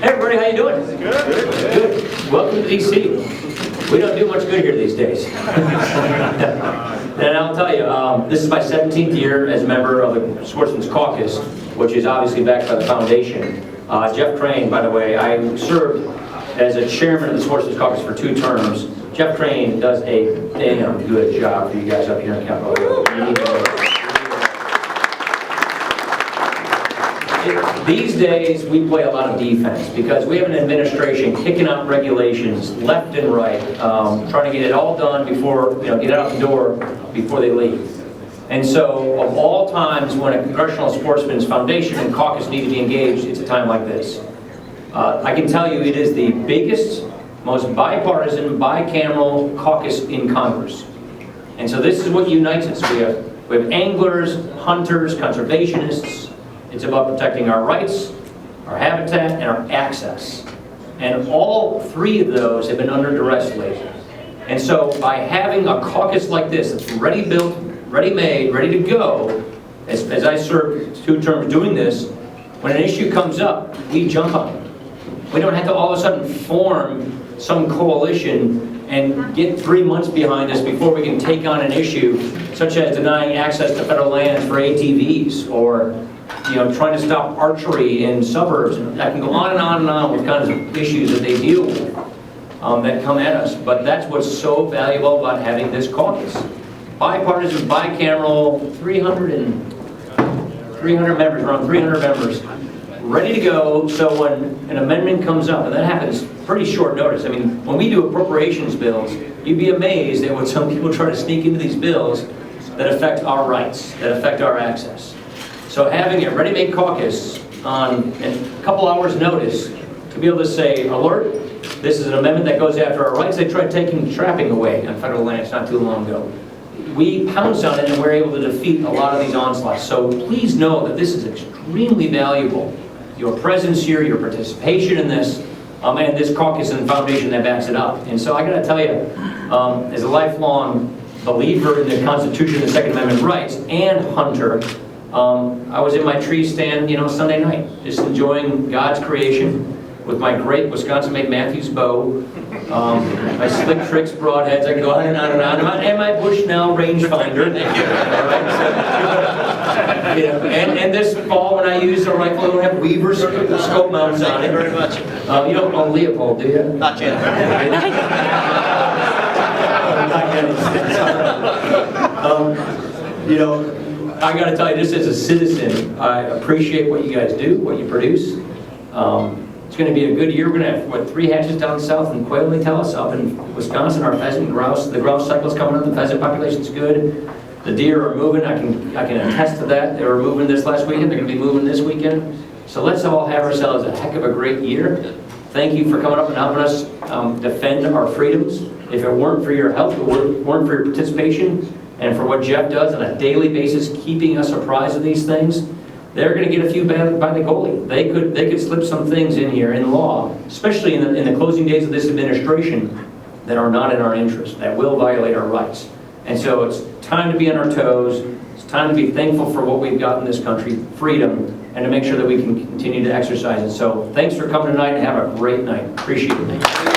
Hey everybody, how you doing? Good. Welcome to DC. We don't do much good here these days. And I'll tell you, this is my 17th year as a member of the Sportsmen's Caucus, which is obviously backed by the foundation. Jeff Crane, by the way, I served as a chairman of the Sportsmen's Caucus for 2 terms. Jeff Crane does a damn good job for you guys up here in Capitol Hill. These days, we play a lot of defense because we have an administration kicking out regulations left and right, trying to get it all done before, get it out the door before they leave. And so, of all times when a Congressional Sportsmen's Foundation and Caucus need to be engaged, it's a time like this. I can tell you it is the biggest, most bipartisan, bicameral caucus in Congress. And so this is what unites us. We have anglers, hunters, conservationists. It's about protecting our rights, our habitat, and our access. And all 3 of those have been under duress lately. And so by having a caucus like this that's ready built, ready made, ready to go, as I served 2 terms doing this, when an issue comes up, we jump on it. We don't have to all of a sudden form some coalition and get 3 months behind us before we can take on an issue such as denying access to federal lands for ATVs, or trying to stop archery in suburbs. I can go on and on and on with kinds of issues that they deal with that come at us. But that's what's so valuable about having this caucus. Bipartisan, bicameral, 300 members, around 300 members, ready to go. So when an amendment comes up, and that happens pretty short notice. I mean, when we do appropriations bills, you'd be amazed at what some people try to sneak into these bills that affect our rights, that affect our access. So having a ready-made caucus on a couple hours' notice to be able to say, alert, this is an amendment that goes after our rights. They tried taking trapping away on federal lands not too long ago. We pounced on it and we're able to defeat a lot of these onslaughts. So please know that this is extremely valuable. Your presence here, your participation in this, and this caucus and foundation that backs it up. And so I got to tell you, as a lifelong believer in the Constitution and the Second Amendment rights and hunter, I was in my tree stand, Sunday night, just enjoying God's creation with my great Wisconsin-made Matthews bow, my slick tricks broadheads. I can go on and on and on, and my Bushnell rangefinder. And this fall when I use a rifle, I don't have Weaver scope mounts on it. Thank you very much. You don't own Leopold, do you? Not yet. I got to tell you, just as a citizen, I appreciate what you guys do, what you produce. It's going to be a good year. We're going to have, 3 hatches down south in quail, they tell us, up in Wisconsin. Our pheasant, grouse, the grouse cycle's coming up. The pheasant population's good. The deer are moving. I can attest to that. They were moving this last weekend. They're going to be moving this weekend. So let's all have ourselves a heck of a great year. Thank you for coming up and helping us defend our freedoms. If it weren't for your help, if it weren't for your participation, and for what Jeff does on a daily basis, keeping us apprised of these things, they're going to get a few by the goalie. They could slip some things in here in law, especially in the closing days of this administration, that are not in our interest, that will violate our rights. And so it's time to be on our toes. It's time to be thankful for what we've got in this country, freedom, and to make sure that we can continue to exercise it. So thanks for coming tonight and have a great night. Appreciate it.